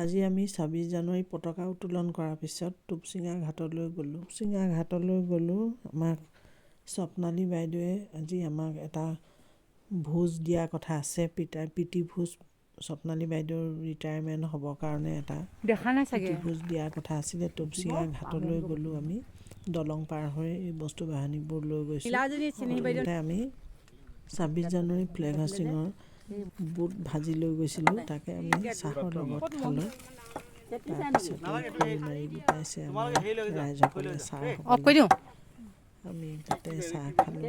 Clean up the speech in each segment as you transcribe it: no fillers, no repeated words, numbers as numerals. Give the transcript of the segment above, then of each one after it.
আজি আমি ২৬ জানুৱাৰী পতাকা উত্তোলন কৰাৰ পিছত টুপচিঙা ঘাটলৈ গ'লোঁ। টুপচিঙা ঘাটলৈ গ'লোঁ। আমাক স্বপ্নালী বাইদেৱে আজি আমাক এটা ভোজ দিয়া কথা আছে, প্ৰীতি ভোজ। স্বপ্নালী বাইদেউৰ ৰিটায়াৰমেণ্ট হ'বৰ কাৰণে এটা প্ৰীতি ভোজ দিয়াৰ কথা আছিলে। টুপচিঙা ঘাটলৈ গ'লোঁ আমি। দলং পাৰ হৈ এই বস্তু বাহানিবোৰ লৈ গৈছোঁ। আমি ২৬ জানুৱাৰী ফ্লেগ হাষ্টিঙৰ বুট ভাজি লৈ গৈছিলোঁ, তাকে আমি চাহৰ লগত খালোঁ। তাৰপিছতে খৰি মাৰি গোটাইছে আমাৰ ৰাইজসকলে চাহ। আমি তাতে চাহ খালোঁ,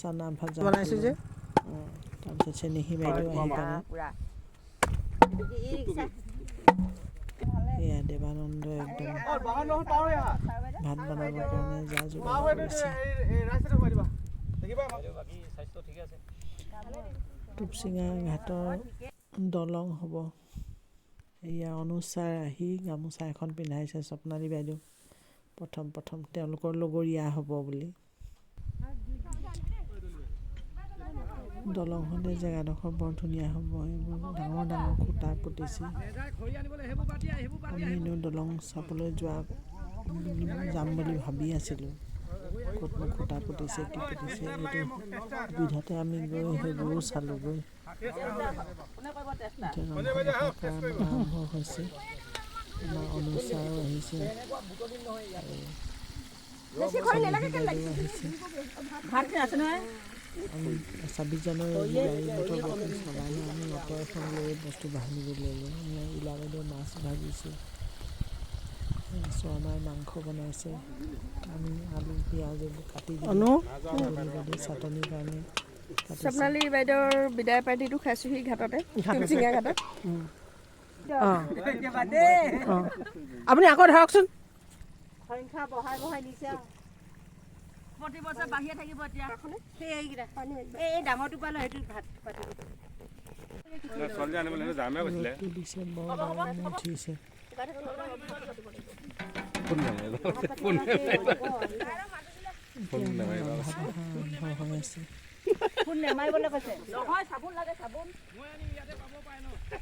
চানা ভজা খালোঁ। তাৰপিছত চেনেহী বাইদেউ আহি পালে। এয়া দেৱানন্দ একদম ভাত বনাবৰ কাৰণে যা যোগাৰ কৰিছে। টুপচিঙা ঘাটৰ দলং হ'ব। এয়া অনুজ ছাৰ আহি গামোচা এখন পিন্ধাইছে স্বপ্নালী বাইদেউ। প্ৰথম তেওঁলোকৰ লগৰীয়া হ'ব বুলি। দলংখনে জেগাডোখৰ বৰ ধুনীয়া হ'ব। এইবোৰ ডাঙৰ ডাঙৰ খুঁটা পুতিছে। আমি এনেও দলং চাবলৈ যাম বুলি ভাবি আছিলোঁ। ক'তনো খুঁটা পুতিছে, কি পুতিছে, এইটো সুবিধাতে আমি গৈ সেইবোৰো চালোঁগৈ। এতিয়া ৰন্ধা কাম আৰম্ভ হৈছে। আমাৰ অনুজ ছাৰো আহিছে, আহিছে। আমি ২৬ জানুৱাৰী গাড়ী মটৰ বেছি চলাই নাই, আমি অটো এখন লৈ বস্তু বাহানিবোৰ ল'লোঁ। ইলা বাইদেউ মাছ ভাজিছে, চৰমাই মাংস বনাইছে। আমি আলু পিঁয়াজ এইবোৰ কাটি দিলোঁ। বাইদেউ চাটনিৰ কাৰণে স্বপ্নালী বাইদেউৰ বিদায় পাৰ্টিটো খাইছোঁহি ঘাটতে, টুপচিঙা ঘাটত। আপুনি আকৌ ধৰকচোন। সংখ্যা বঢ়াই নিছে। প্ৰতি বছৰ বাঢ়িয়ে থাকিব। এতিয়া এই ডাঙৰটো পালে সেইটো ভাত পাতিব। দিছে বৰ ডাঙৰ উঠিছে।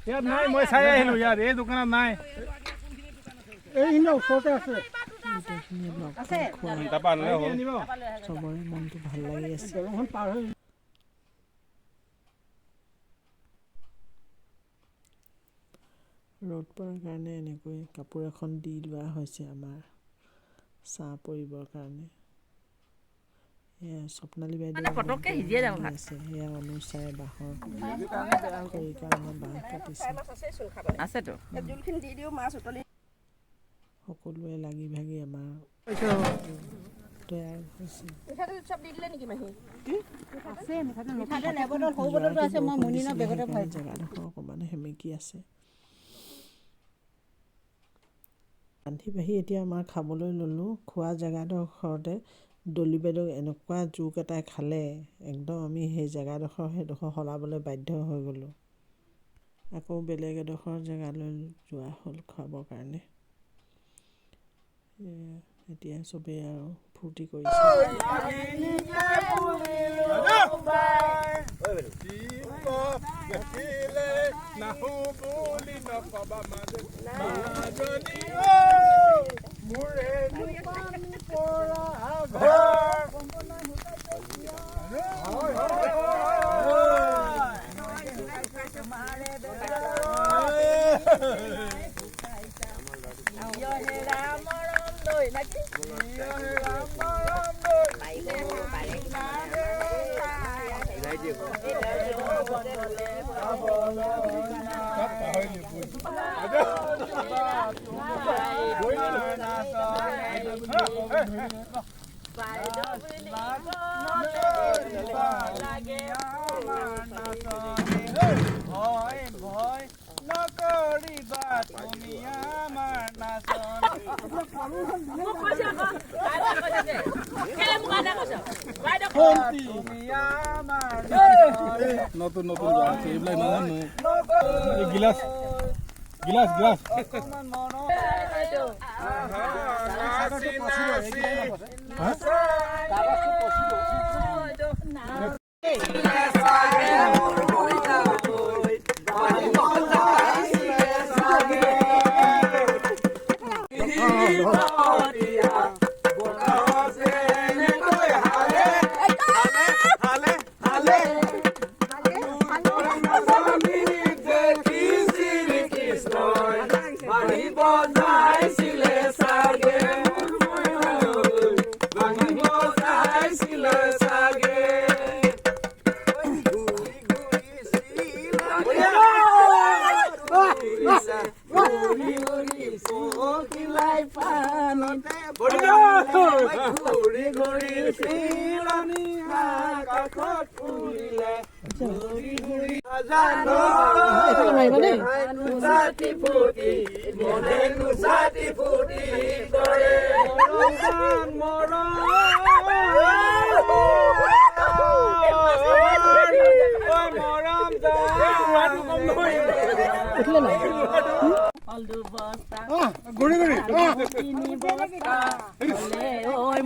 ইয়াত নাই, মই চাই আহিলোঁ। ইয়াত এই দোকানত নাই, এই ওচৰতে আছে। চবৰে মনটো ভাল লাগি আছে। ৰ'দ পৰাৰ কাৰণে এনেকৈ কাপোৰ এখন দি লোৱা হৈছে আমাৰ ছাঁ পৰিবৰ কাৰণে। এয়া স্বপ্নালী বাইদেউ আছে। এয়া অনুজ ছাৰে বাঁহৰ খৰিৰ কাৰণে বাঁহ কাটিছে। সকলোৱে লাগি ভাগি আমাৰ তৈয়াৰ হৈছে। জেগাডোখৰ অকণমান সেমেকি আছে। ৰান্ধি বাঢ়ি এতিয়া আমাৰ খাবলৈ ল'লোঁ। খোৱা জেগাডোখৰতে ডলি বাইদেউক এনেকুৱা জোক এটাই খালে, একদম আমি সেইডোখৰ সলাবলৈ বাধ্য হৈ গ'লোঁ। আকৌ বেলেগ এডোখৰ জেগালৈ যোৱা হ'ল খুৱাবৰ কাৰণে। এতিয়া চবেই আৰু ফূৰ্তি কৰিছে। নতুন এইবিলাক নাজানো। গিলাচ গিলাচ গিলাচ বজাইছিলে চাগে বাঁহী বজাইছিলে চাগে ঘূৰি ঘূৰি পখিলাই পানতে ঘূৰি ঘূৰি চিলনি আকাশত উৰিলে ঘূৰি ঘূৰি নুচাতি ফুটি মনে নুচাতি ফুটি কৰে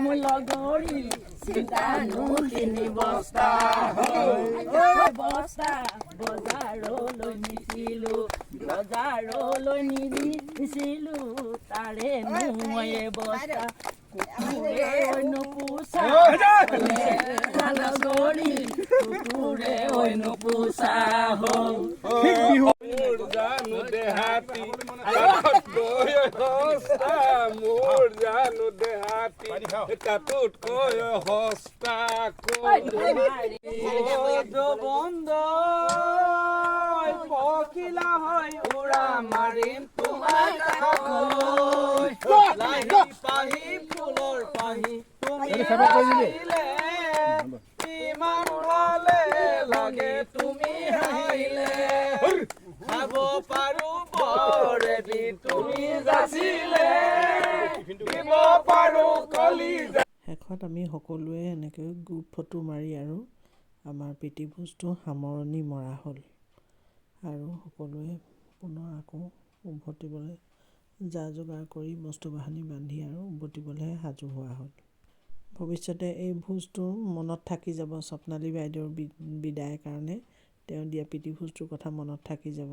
মোৰ লগৰী চিন্তানো 3 বস্তা বস্তা বজাৰলৈ নিছিলো বজাৰলৈ নিছিলো তাৰে মই বস্তা কুকুৰে নোপোচা লগৰী কুকুৰে নোপোচা হ'ল জানো দেহাতি মোৰ জানো দেহাতি তাতোত কৈ হস্তা বন্ধ পখিলা হয় উৰা মাৰিম তোমাৰ পাহি ফুলৰ পাহি তুমি ইমান ভালে লাগে তুমি হাঁহিলে খাব পাৰো বৰেদি তুমি যাচিলে দিব পাৰো কলি শেষত আমি সকলোৱে এনেকৈ গ্ৰুপ ফটো মাৰি আৰু আমাৰ প্ৰীতিভোজটো সামৰণি মৰা হ'ল আৰু সকলোৱে পুনৰ আকৌ উভতিবলৈ যা যোগাৰ কৰি বস্তু বাহানি বান্ধি আৰু উভতিবলৈ সাজু হোৱা হ'ল। ভৱিষ্যতে এই ভোজটো মনত থাকি যাব স্বপ্নালী বাইদেউৰ বিদায়ৰ কাৰণে তেওঁ দিয়া প্ৰীতিভোজটোৰ কথা মনত থাকি যাব।